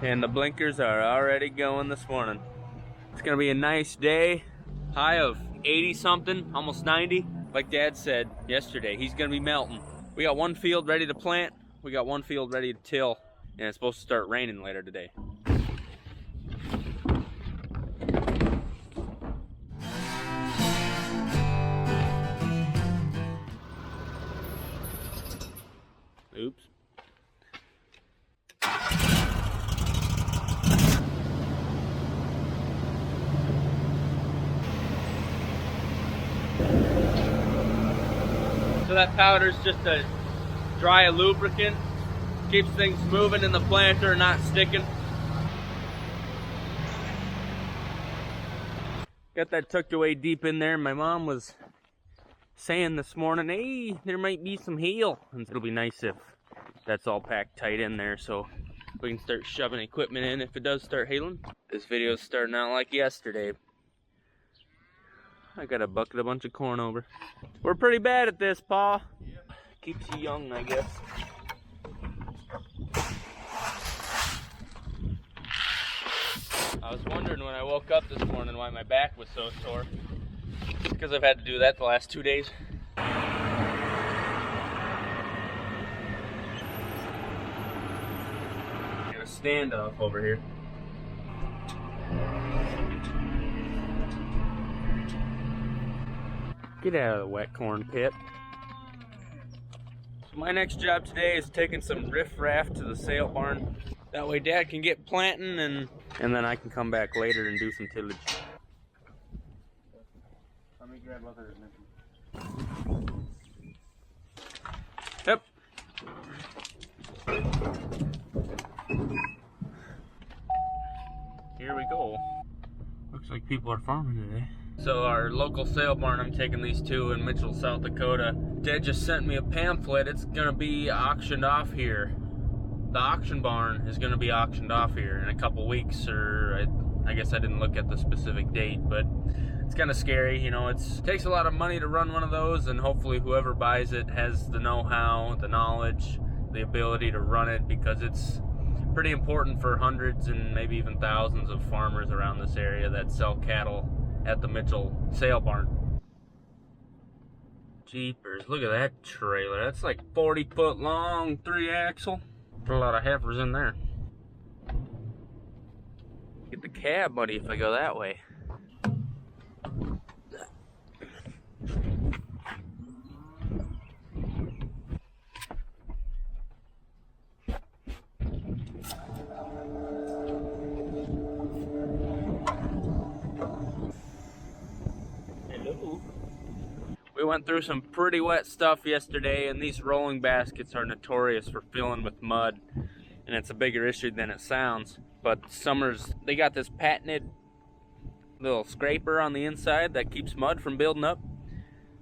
And the blinkers are already going this morning. It's gonna be a nice day. High of 80 something, almost 90. Like Dad said yesterday, he's gonna be melting. We got one field ready to plant. We got one field ready to till. And it's supposed to start raining later today. Oops. So that powder's just a dry lubricant. Keeps things moving in the planter, not sticking. Got that tucked away deep in there. My mom was saying this morning, hey, there might be some hail. And it'll be nice if that's all packed tight in there so we can start shoving equipment in if it does start hailing. This video's starting out like yesterday. I got a bucket a bunch of corn over. We're pretty bad at this, Pa. Keeps you young, I guess. I was wondering when I woke up this morning why my back was so sore. It's because I've had to do that the last 2 days. Got a standoff over here. Get out of the wet corn pit. So my next job today is taking some riff-raff to the sale barn. That way Dad can get planting and then I can come back later and do some tillage. Let me grab other dimensions. Yep. Here we go. Looks like people are farming today. So our local sale barn, I'm taking these two in Mitchell, South Dakota. Dad just sent me a pamphlet. It's gonna be auctioned off here. The auction barn is gonna be auctioned off here in a couple weeks, or I guess I didn't look at the specific date, but it's kind of scary. You know, it takes a lot of money to run one of those, and hopefully whoever buys it has the know-how, the knowledge, the ability to run it, because it's pretty important for hundreds and maybe even thousands of farmers around this area that sell cattle at the Mitchell sale barn. Jeepers, look at that trailer. That's like 40 foot long, 3-axle. Put a lot of heifers in there. Get the cab muddy if I go that way. Hello. We went through some pretty wet stuff yesterday, and these rolling baskets are notorious for filling with mud, and it's a bigger issue than it sounds. But summers, they got this patented little scraper on the inside that keeps mud from building up,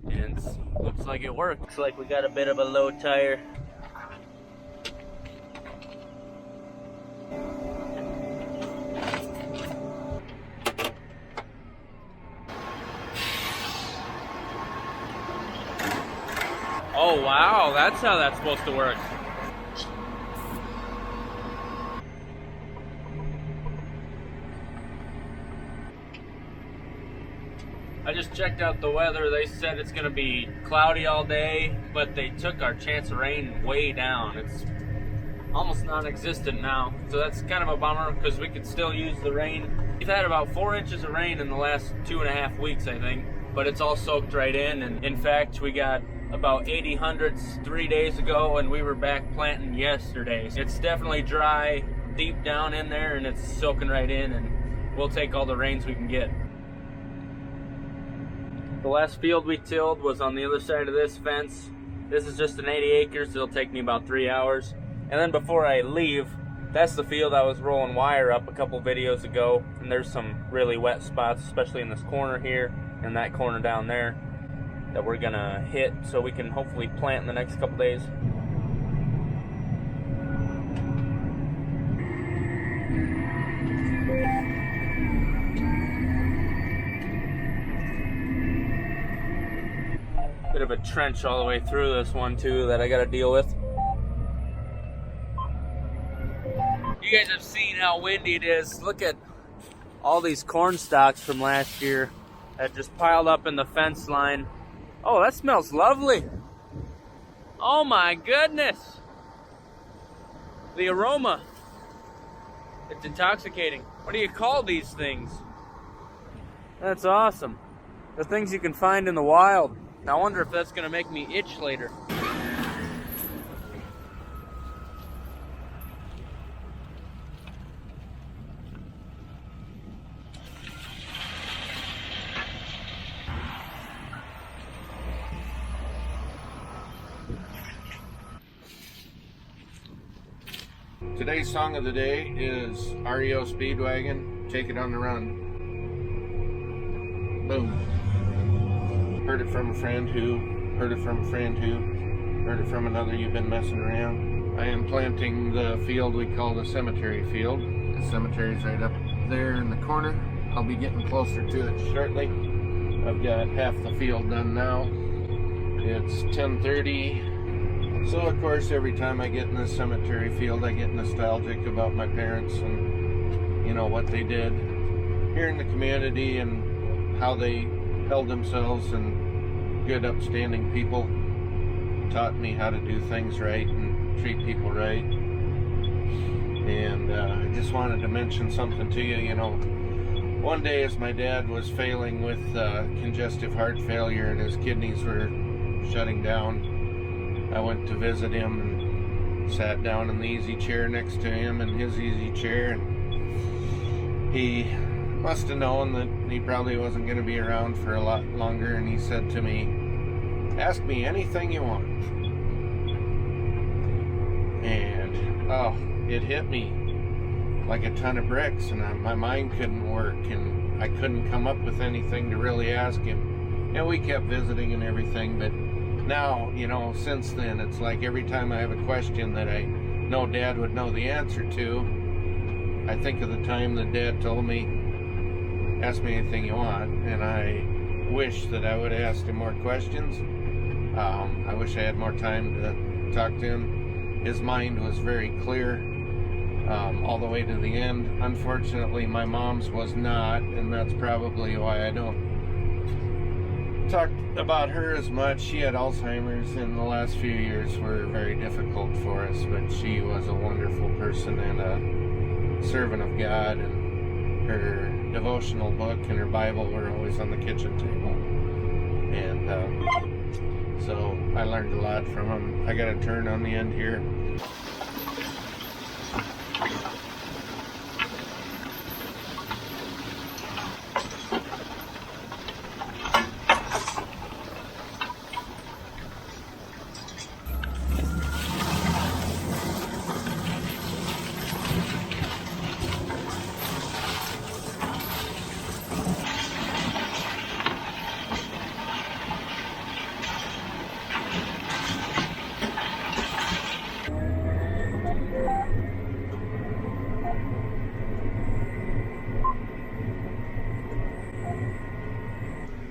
and it looks like it works. Looks like we got a bit of a low tire. Oh wow, that's how that's supposed to work. I just checked out the weather. They said it's gonna be cloudy all day, but they took our chance of rain way down. It's almost non-existent now. So that's kind of a bummer because we could still use the rain. We've had about 4 inches of rain in the last 2.5 weeks, I think, but it's all soaked right in. And in fact, we got about 80 hundredths 3 days ago, and we were back planting yesterday. It's definitely dry deep down in there, and it's soaking right in, and we'll take all the rains we can get. The last field we tilled was on the other side of this fence. This is just an 80 acres. It'll take me about 3 hours. And then before I leave, that's the field I was rolling wire up a couple videos ago, and there's some really wet spots, especially in this corner here and that corner down there, that we're gonna hit so we can hopefully plant in the next couple days. Bit of a trench all the way through this one too that I gotta deal with. You guys have seen how how windy it is. Look at all these corn stalks from last year that just piled up in the fence line. Oh, that smells lovely. Oh my goodness. The aroma. It's intoxicating. What do you call these things? That's awesome. The things you can find in the wild. I wonder if that's gonna make me itch later. Today's song of the day is REO Speedwagon, Take It on the Run. Boom. Heard it from a friend who, heard it from a friend who, heard it from another, you've been messing around. I am planting the field we call the cemetery field. The cemetery's right up there in the corner. I'll be getting closer to it shortly. I've got half the field done now. It's 10:30. So of course, every time I get in the cemetery field, I get nostalgic about my parents and, you know, what they did here in the community and how they held themselves, and good, upstanding people taught me how to do things right and treat people right. And I just wanted to mention something to you. You know, one day as my dad was failing with congestive heart failure and his kidneys were shutting down, I went to visit him and sat down in the easy chair next to him in his easy chair, and he must have known that he probably wasn't going to be around for a lot longer, and he said to me, "Ask me anything you want." And oh, it hit me like a ton of bricks, and my mind couldn't work, and I couldn't come up with anything to really ask him. And we kept visiting and everything, but now, you know, since then, it's like every time I have a question that I know Dad would know the answer to, I think of the time that Dad told me, "Ask me anything you want," and I wish that I would have asked him more questions. I wish I had more time to talk to him. His mind was very clear all the way to the end. Unfortunately, my mom's was not, and that's probably why I don't talk about her as much. She had Alzheimer's, and the last few years were very difficult for us, but she was a wonderful person and a servant of God, and her devotional book and her Bible were always on the kitchen table. And so I learned a lot from them. I got a turn on the end here.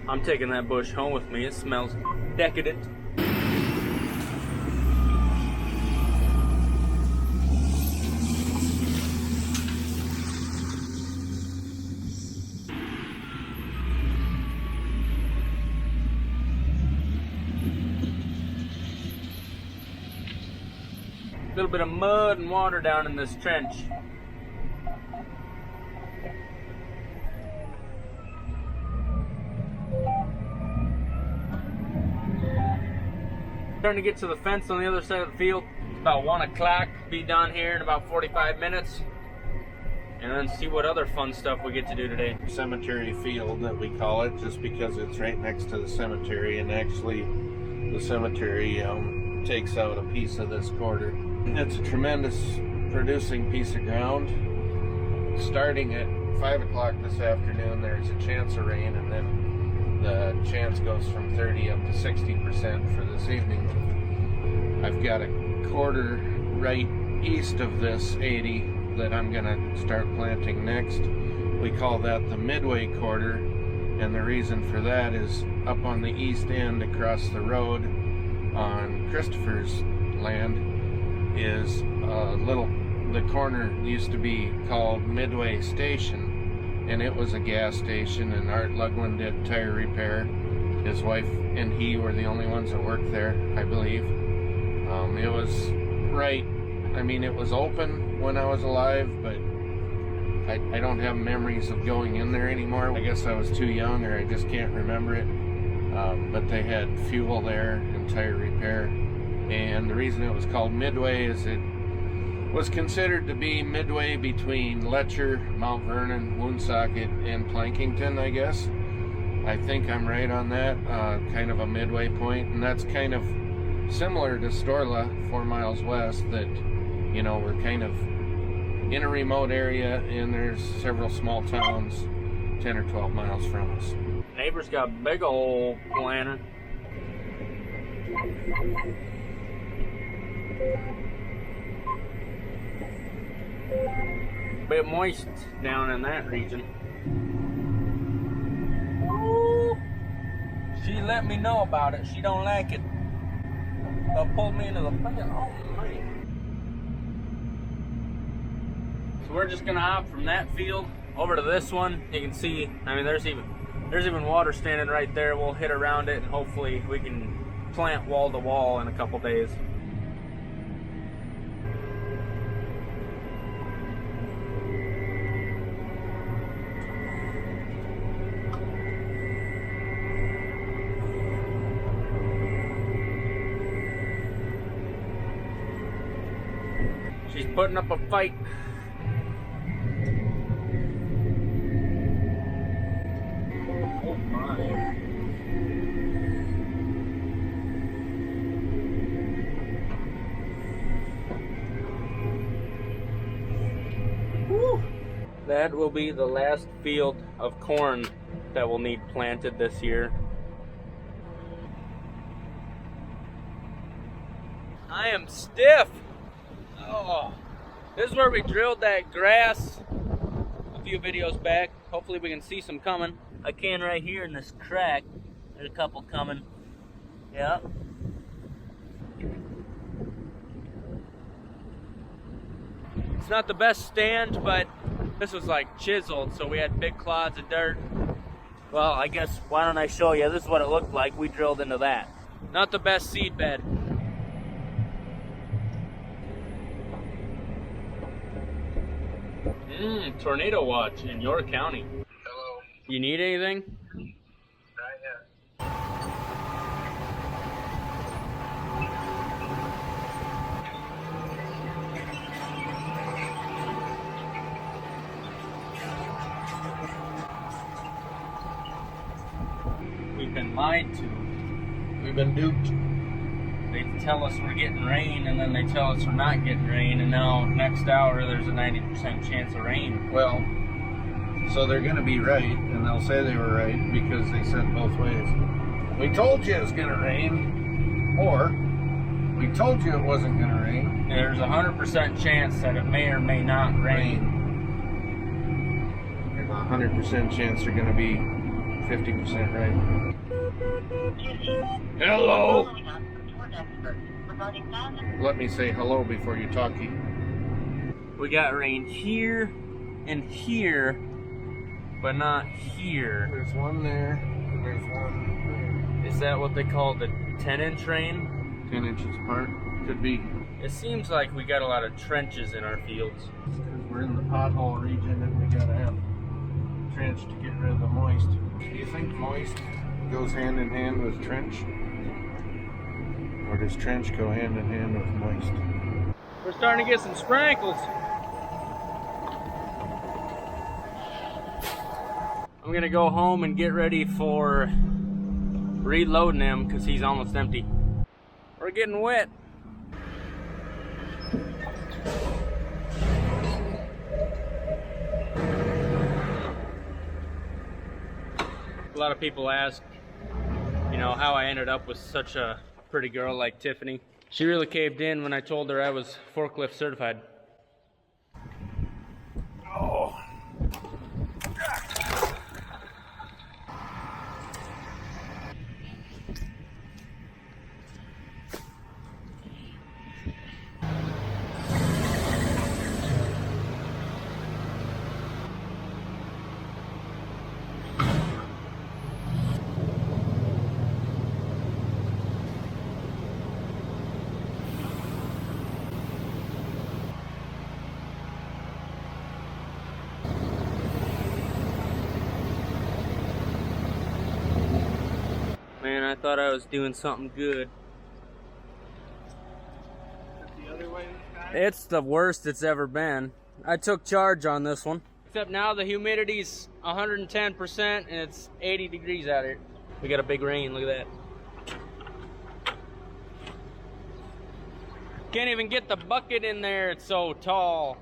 I'm taking that bush home with me. It smells decadent. A little bit of mud and water down in this trench. Starting to get to the fence on the other side of the field. It's about 1 o'clock. Be done here in about 45 minutes. And then see what other fun stuff we get to do today. Cemetery field that we call it, just because it's right next to the cemetery, and actually the cemetery takes out a piece of this quarter. It's a tremendous producing piece of ground. Starting at 5 o'clock this afternoon, there's a chance of rain, and then the chance goes from 30 up to 60% for this evening. I've got a quarter right east of this 80 that I'm going to start planting next. We call that the midway quarter, and the reason for that is up on the east end across the road on Christopher's land is a little the corner used to be called Midway Station, and it was a gas station, and Art Lugwin did tire repair. His wife and he were the only ones that worked there, I believe. It was right, I mean, it was open when I was alive, but I don't have memories of going in there anymore. I guess I was too young, or I just can't remember it. But they had fuel there and tire repair. And the reason it was called Midway is it was considered to be midway between Letcher, Mount Vernon, Woonsocket, and Plankington, I guess. I think I'm right on that, kind of a midway point, and that's kind of similar to Storla, 4 miles west, that, you know, we're kind of in a remote area, and there's several small towns 10 or 12 miles from us. Neighbor's got a big old planter. Bit moist down in that region. Ooh, she let me know about it. She don't like it. They'll pull me into the fire. Oh man. So we're just gonna hop from that field over to this one. You can see, I mean, there's even water standing right there. We'll hit around it and hopefully we can plant wall to wall in a couple days. She's putting up a fight. Oh my. Woo. That will be the last field of corn that will need planted this year. I am stiff. Oh, this is where we drilled that grass a few videos back. Hopefully we can see some coming. I can right here in this crack. There's a couple coming. Yeah. It's not the best stand, but this was like chiseled, so we had big clods of dirt. Well, I guess, why don't I show you? This is what it looked like. We drilled into that. Not the best seed bed. Tornado watch in your county. Hello. You need anything? Not yet. We've been lied to. We've been duped. They tell us we're getting rain, and then they tell us we're not getting rain, and now next hour there's a 90% chance of rain. Well, so they're going to be right, and they'll say they were right because they said both ways. We told you it was going to rain, or we told you it wasn't going to rain. There's a 100% chance that it may or may not rain. There's a 100% chance they're going to be 50% right. Hello! Let me say hello before you talkie. We got rain here and here, but not here. There's one there, and there's one there. Is that what they call the 10-inch rain? 10 inches apart. Could be. It seems like we got a lot of trenches in our fields. Because we're in the pothole region and we gotta have trench to get rid of the moist. Do you think moist goes hand in hand with trench? Or does trench go hand in hand with moist? We're starting to get some sprinkles. I'm gonna go home and get ready for reloading him because he's almost empty. We're getting wet. A lot of people ask, you know, how I ended up with such a pretty girl like Tiffany. She really caved in when I told her I was forklift certified. Oh. I thought I was doing something good. The other way this time? It's the worst it's ever been. I took charge on this one. Except now the humidity's 110% and it's 80 degrees out here. We got a big rain, look at that. Can't even get the bucket in there, it's so tall.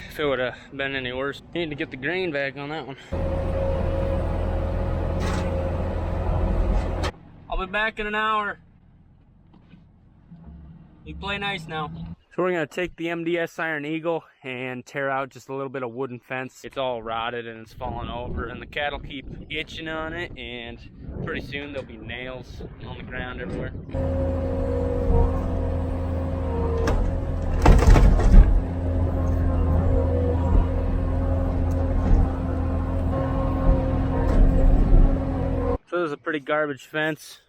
If it would have been any worse, need to get the grain back on that one. I'll be back in an hour. You play nice now. So we're gonna take the MDS Iron Eagle and tear out just a little bit of wooden fence. It's all rotted and it's falling over, and the cattle keep itching on it, and pretty soon there'll be nails on the ground everywhere. So this is a pretty garbage fence,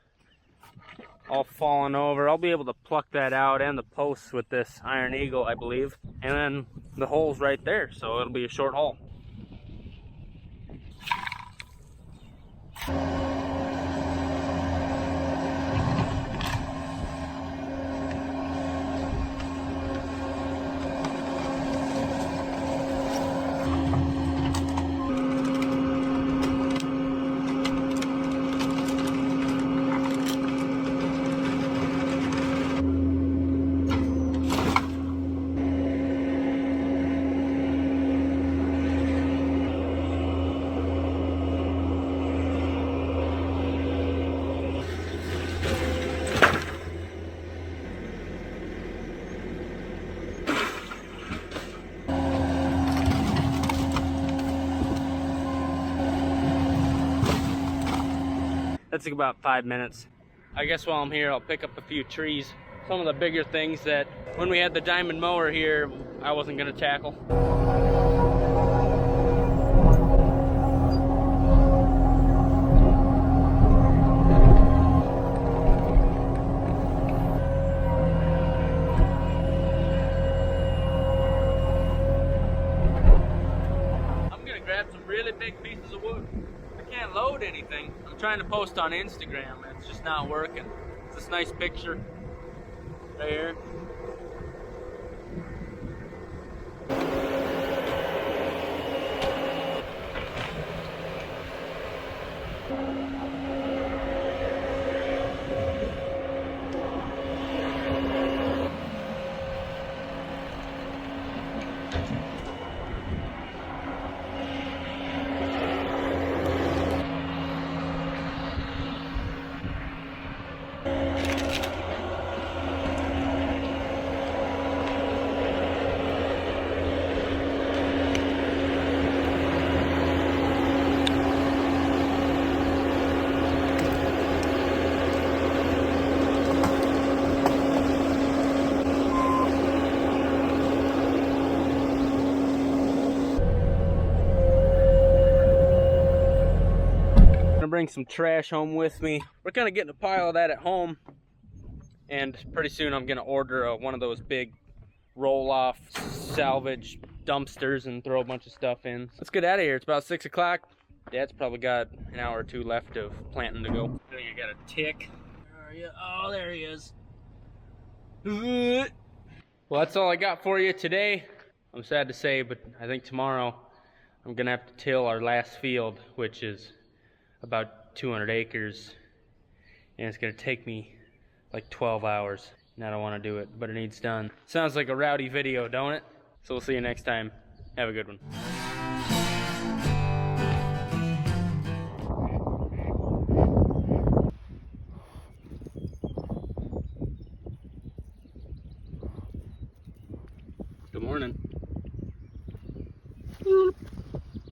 all falling over. I'll be able to pluck that out and the posts with this Iron Eagle, I believe. And then the hole's right there, so it'll be a short haul. That took about 5 minutes. I guess while I'm here, I'll pick up a few trees. Some of the bigger things that when we had the diamond mower here, I wasn't gonna tackle. I'm gonna grab some really big pieces of wood. Can't load anything. I'm trying to post on Instagram and it's just not working. It's this nice picture right here. Bring some trash home with me. We're kind of getting a pile of that at home, and pretty soon I'm gonna order one of those big roll-off salvage dumpsters and throw a bunch of stuff in. Let's get out of here. It's about 6 o'clock. Dad's probably got an hour or two left of planting to go. I think I got a tick. Where are you? Oh, there he is. Well, that's all I got for you today. I'm sad to say, but I think tomorrow I'm gonna have to till our last field, which is about 200 acres, and it's gonna take me like 12 hours, and I don't want to do it, but it needs done. Sounds like a rowdy video, don't it? So we'll see you next time. Have a good one.